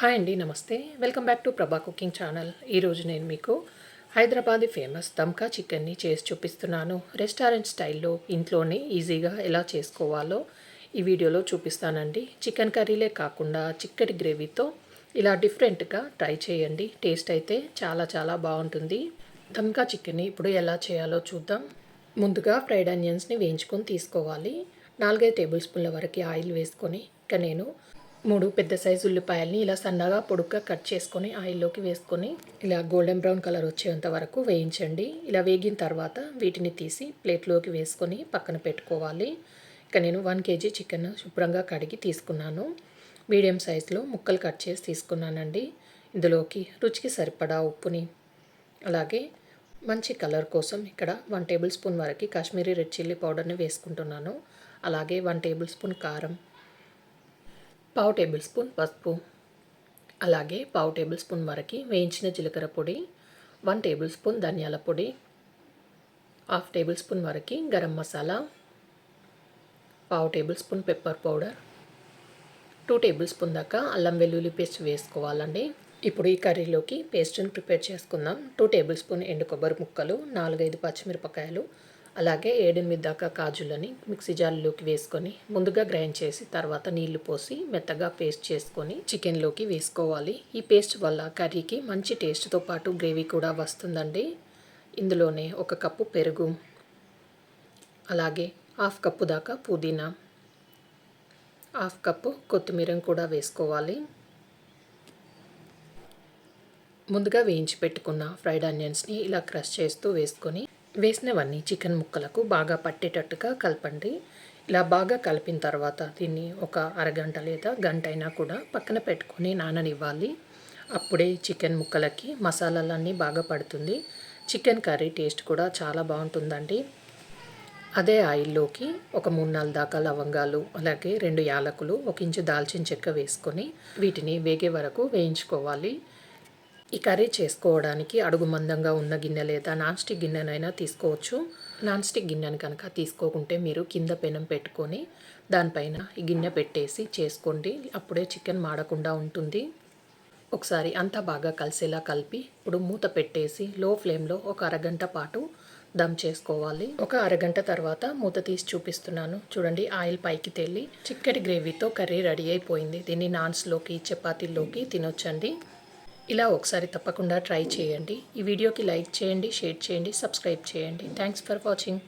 Hi అండి, నమస్తే. Welcome back to ప్రభా కుకింగ్ ఛానల్. ఈరోజు నేను మీకు హైదరాబాదీ ఫేమస్ దమ్కా చికెన్ని చేసి చూపిస్తున్నాను. రెస్టారెంట్ స్టైల్లో ఇంట్లోనే ఈజీగా ఎలా చేసుకోవాలో ఈ వీడియోలో చూపిస్తానండి. చికెన్ కర్రీలే కాకుండా చిక్కటి గ్రేవీతో ఇలా డిఫరెంట్గా ట్రై చేయండి. టేస్ట్ అయితే చాలా చాలా బాగుంటుంది. దమ్కా చికెన్ని ఇప్పుడు ఎలా చేయాలో చూద్దాం. ముందుగా ఫ్రైడ్ ఆనియన్స్ని వేయించుకొని తీసుకోవాలి. 4-5 టేబుల్ స్పూన్ల వరకు ఆయిల్ వేసుకొని ఇక నేను 3 పెద్ద సైజు ఉల్లిపాయల్ని ఇలా సన్నగా పొడుగ్గా కట్ చేసుకొని ఆయిల్లోకి వేసుకొని ఇలా గోల్డెన్ బ్రౌన్ కలర్ వచ్చేంత వరకు వేయించండి. ఇలా వేగిన తర్వాత వీటిని తీసి ప్లేట్లోకి వేసుకొని పక్కన పెట్టుకోవాలి. ఇక నేను 1 కేజీ చికెన్ శుభ్రంగా కడిగి తీసుకున్నాను. మీడియం సైజులో ముక్కలు కట్ చేసి తీసుకున్నానండి. ఇందులోకి రుచికి సరిపడా ఉప్పుని, అలాగే మంచి కలర్ కోసం ఇక్కడ 1 టేబుల్ స్పూన్ వరకు కాశ్మీరీ రెడ్ చిల్లీ పౌడర్ని వేసుకుంటున్నాను. అలాగే 1 టేబుల్ స్పూన్ కారం, 1/2 టేబుల్ స్పూన్ పసుపు, అలాగే 1/2 టేబుల్ స్పూన్ వరకు వేయించిన జీలకర్ర పొడి, 1 టేబుల్ స్పూన్ ధనియాల పొడి, 1/2 టేబుల్ స్పూన్ వరకు garam masala, 1/2 table spoon pepper powder, 2 table spoon దాకా అల్లం వెల్లుల్లి పేస్ట్ వేసుకోవాలండి. ఇప్పుడు ఈ కర్రీలోకి పేస్ట్ని ప్రిపేర్ చేసుకుందాం. 2 టేబుల్ స్పూన్ ఎండు కొబ్బరి ముక్కలు, 4-5 పచ్చిమిరపకాయలు, అలాగే 7-8 దాకా కాజులని మిక్సీ జార్లోకి వేసుకొని ముందుగా గ్రైండ్ చేసి తర్వాత నీళ్లు పోసి మెత్తగా పేస్ట్ చేసుకొని చికెన్లోకి వేసుకోవాలి. ఈ పేస్ట్ వల్ల కర్రీకి మంచి టేస్ట్తో పాటు గ్రేవీ కూడా వస్తుందండి. ఇందులోనే 1 కప్పు పెరుగు, అలాగే 1/2 కప్పు దాకా పుదీనా, 1/2 కప్పు కొత్తిమీరను కూడా వేసుకోవాలి. ముందుగా వేయించి పెట్టుకున్న ఫ్రైడ్ ఆనియన్స్ని ఇలా క్రష్ చేస్తూ వేసినవన్నీ చికెన్ ముక్కలకు బాగా పట్టేటట్టుగా కలపండి. ఇలా బాగా కలిపిన తర్వాత దీన్ని ఒక అరగంట లేదా గంట అయినా కూడా పక్కన పెట్టుకొని నాననివ్వాలి. అప్పుడే చికెన్ ముక్కలకి మసాలాలన్నీ బాగా పడుతుంది. చికెన్ కర్రీ టేస్ట్ కూడా చాలా బాగుంటుందండి. అదే ఆయిల్లోకి ఒక 3-4 దాకా లవంగాలు, అలాగే 2 యాలకులు, 1 ఇంచు దాల్చిన చెక్క వేసుకొని వీటిని వేగే వరకు వేయించుకోవాలి. ఈ కర్రీ చేసుకోవడానికి అడుగు మందంగా ఉన్న గిన్నె లేదా నాన్ స్టిక్ గిన్నెనైనా తీసుకోవచ్చు. నాన్ స్టిక్ గిన్నెను కనుక తీసుకోకుంటే మీరు కింద పెనం పెట్టుకొని దానిపైన ఈ గిన్నె పెట్టేసి చేసుకోండి. అప్పుడే చికెన్ మాడకుండా ఉంటుంది. ఒకసారి అంతా బాగా కలిసేలా కలిపి ఇప్పుడు మూత పెట్టేసి లో ఫ్లేమ్లో ఒక అరగంట పాటు దమ్ చేసుకోవాలి. ఒక అరగంట తర్వాత మూత తీసి చూపిస్తున్నాను. చూడండి, ఆయిల్ పైకి తేలి చిక్కటి గ్రేవీతో కర్రీ రెడీ అయిపోయింది. దీన్ని నాన్స్లోకి, చపాతీల్లోకి తినొచ్చండి. ఇలా ఒకసారి తప్పకుండా ట్రై చేయండి. ఈ వీడియోకి లైక్ చేయండి, షేర్ చేయండి, సబ్స్క్రైబ్ చేయండి. Thanks for watching.